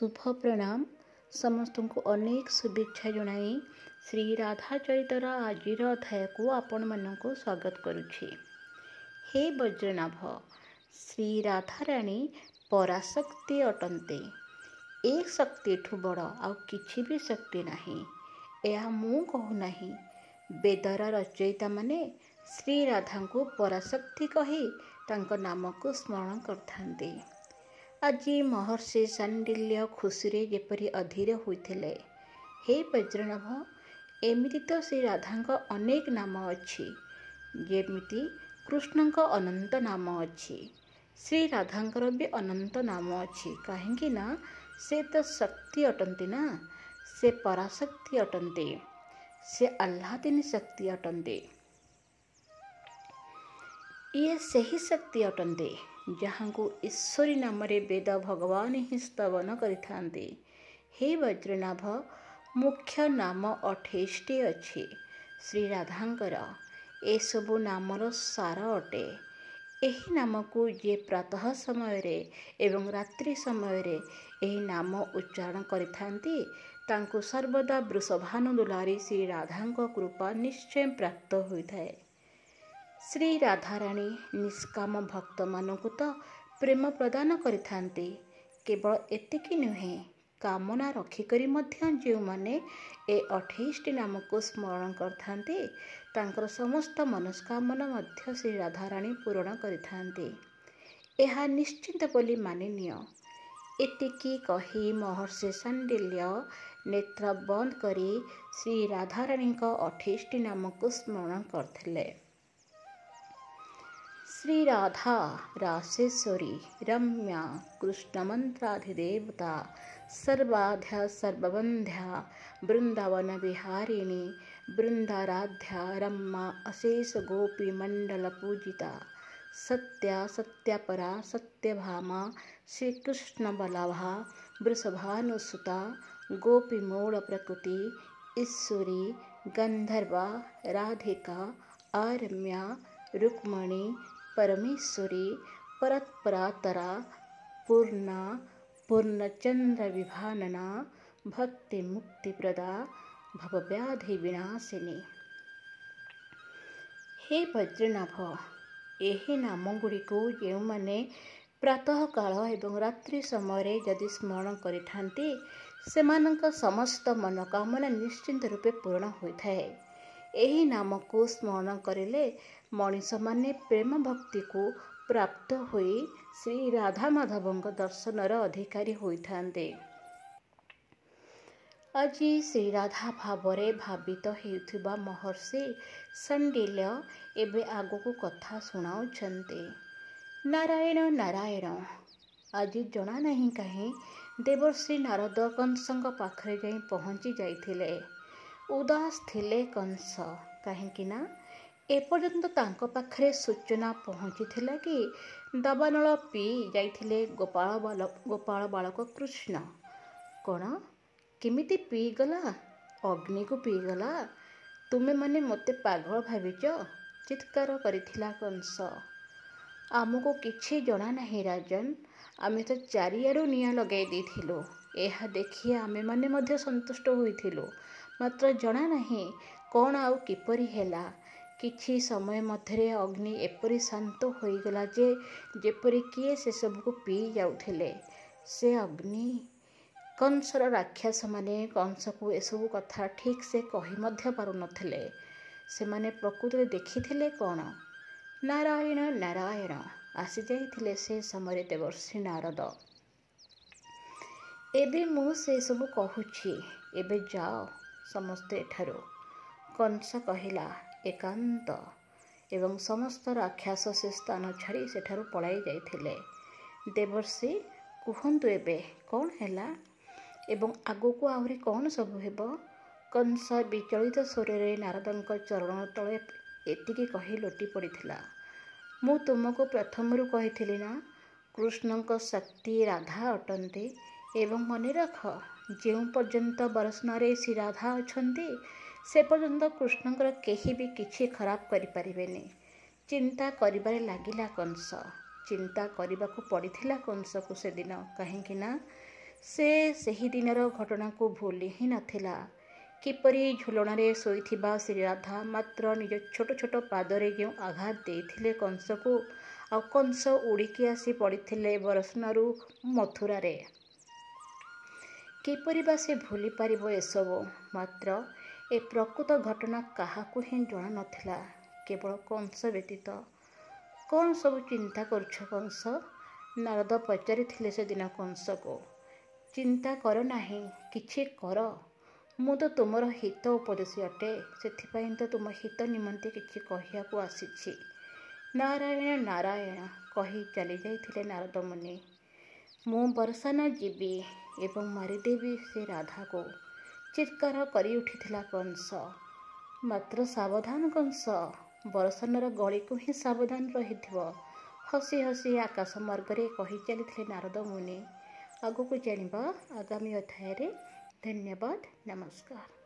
शुभ प्रणाम समस्त को अनेक शुभेच्छा जनाई श्री राधा चरितर आजिर अध्याय को आपण मानक स्वागत करुछि। हे वज्रनाभ, श्री राधा राणी पराशक्ति अटंते। ए शक्ति ठू बड़ आउ किछि भी शक्ति नाही। यह मु कहू नाही, वेदर रचयिता माने श्री राधा को पराशक्ति कही तांको नाम को स्मरण करथांते। आज महर्षि शांडिल्य खुशी जेपरी अधीर होते। हे वज्रनाभ, एमिति तो श्री राधा अनेक नाम अच्छी, जेमिति कृष्ण को अनंत नाम अच्छी, श्री राधांकर भी अनंत नाम अच्छी। कहीं ना से तो शक्ति अटंती ना, से पराशक्ति अटंते, से आह्लादिनी शक्ति अटंते। ये सही शक्ति अटंते जहाँ को ईश्वरी नाम रे वेद भगवान ही स्तवन करिथांते। हे वज्रनाभ, मुख्य नाम 28 अच्छी श्री राधांकर। ए सबु नामर सार अटे। एही नाम को जे प्रातः समय रे एवं रात्रि समय रे एही नाम उच्चारण करिथांती, तांको सर्वदा वृषभानुदुलारी श्री राधांको कृपा निश्चय प्राप्त होइथाए। श्री राधा राणी निष्काम भक्त मानक तो प्रेम प्रदान करिथांती। केवल एतिकी नुहे, कामना रखिकरी मध्य जो माने ए 28 नाम को स्मरण करथांती, तांकर समस्त मनस्कामना मध्य श्री राधा राणी पूर्ण करिथांती। एहा निश्चिंत बोली माननीय। एतिकी कही महर्षि शांडिल्य नेत्र बंद करी श्री राधा राणी को 28 नाम को स्मरण करथिले। श्री राधा रासेश्वरी रम्या कृष्ण मंत्राधिदेवता सर्वाध्या सर्वबंध्या वृंदावन विहारिणी वृंदाराध्या रमा अशेष गोपी मंडल पूजिता सत्या सत्यापरा सत्यभामा श्री कृष्ण बल्लभा वृषभानुसुता गोपी मूल प्रकृति ईश्वरी गंधर्वा राधिका आरम्या रुक्मणी परमेश्वरी परत्परातरा पूर्णा पूर्णचंद्र विभानना भक्ति मुक्तिप्रदा भवव्याधि विनाशिनी। हे वज्रनाभ, एही नाम गुड़िको जो माने प्रातः काल एवं रात्रि समय जदि स्मरण करिथांती, सेमानंक समस्त मनोकामना निश्चिंत रूपे पूर्ण होइथाए। एही नाम को स्मरण करिले मनीष माने प्रेम भक्ति को प्राप्त होई श्री राधा माधवंक दर्शनर अधिकारी होइथांते। आज श्री राधा भावरे भावित हेउथिबा महर्षि शांडिल्य एबे आगको कथा सुनाउछन्ते। नारायण नारायण। आज जना नहीं कहीं देवर्षि नारद कंसंक पाखरे जाई पहुंची जाइथिले। उदास थिले कंस, कहीं ना एपर्यंत तांको पाखरे सूचना पहुंची थिला कि दावानल पी जाइथिले गोपाल बालक कृष्ण। कौन केमिति पी गला? अग्नि को पी गला? तुमे माने मते पागल भाविच? चित्कार करिथिला कंस। आमको किछि जना नहीं राजन, आमे तो चारियारू निया लगाई देथिलो। एहा देखि आमे माने मध्य संतुष्ट होइथिलो, मात्र जना नहीं कौन आउ किपरि हेला। किछि समय मध्यरे अग्नि एपरि शांत होइगला जे जेपरि किए से सबको पी जाउथिले। से अग्नि कंसर राक्षस माने कंस को एसबु कथा ठीक से कही मध्य पारु नथिले। से माने प्रकृति देखिथिले कौन? नारायण नारायण। आसी जाइथिले से समय देवर्षि नारद। एबे मु से सब कहूछि, एबे जाओ समस्ते एठारो। कंस कहिला एकांत एवं समस्त राक्षस से स्थान छाड़ी सेठारु पलाई जाइथिले। देवर्षि कुहंतु एबे कौन हैला एवं आगो को आहुरी कौन सब हेबो? कंस विचलित स्वर रे नारदंक चरण तले एतिकी कही लोटी पड़िथिला। मु तुमको प्रथमरु कहिथिली ना, कृष्णंक शक्ति राधा अटंते। एवं मने रख, जेउ पर्यंत बरसनारे श्री राधा अछंती से पर्यंत कृष्णंकर केही भी किछि खराब करि परिबेनी। चिंता करिबारे लागिला कंस। चिंता करने को पड़िथिला कंस को से दिन, कहीं ना ସେ ସେହି ଦିନର ଘଟଣାକୁ ଭୁଲି ହିଁ ନଥିଲା। କିପରି ଝୁଲଣାରେ ଶୋଇଥିବା ଶ୍ରୀରାଧା ମାତ୍ର ନିଜ ଛୋଟ ଛୋଟ ପାଦରେ ଯେଉଁ ଆଘାତ ଦେଇଥିଲେ କଂସକୁ, ଆଉ କଂସ ଉଡ଼ିକି ଆସି ପଡ଼ିଥିଲେ ବରସାନାରୁ ମଥୁରାରେ। କିପରି ବା ସେ ଭୁଲି ପାରିବ ଏସବୁ? ମାତ୍ର ଏ ପ୍ରକୃତ ଘଟଣା କାହାକୁ ହିଁ ଜଣା ନଥିଲା, କେବଳ କଂସ ବ୍ୟତୀତ। କ'ଣ ସବୁ ଚିନ୍ତା କରୁଛ କଂସ? ନାରଦ ପଚାରିଥିଲେ ସେଦିନ କଂସକୁ। ଚିନ୍ତା କର ନାହିଁ, କିଛି କର। ମୁଁ ତ ତୁମର ହିତ ଉପଦେଶୀ ଅଟେ, ସେଥିପାଇଁ ତ ତୁମ ହିତ ନିମନ୍ତେ କିଛି କହିବାକୁ ଆସିଛି। ନାରାୟଣ ନାରାୟଣ କହି ଚାଲିଯାଇଥିଲେ ନାରଦ ମୁନି। ମୁଁ ବରସାନା ଯିବି ଏବଂ ମାରିଦେବି ସେ ରାଧାକୁ, ଚିତ୍କାର କରି ଉଠିଥିଲା କଂସ। ମାତ୍ର ସାବଧାନ କଂସ, ବରସାନାର ଗଳିକୁ ହିଁ ସାବଧାନ ରହିଥିବ। ହସି ହସି ଆକାଶ ମାର୍ଗରେ କହି ଚାଲିଥିଲେ ନାରଦ ମୁନି। ଆଗକୁ ଜାଣିବା ଆଗାମୀ ଅଧ୍ୟାୟରେ। ଧନ୍ୟବାଦ, ନମସ୍କାର।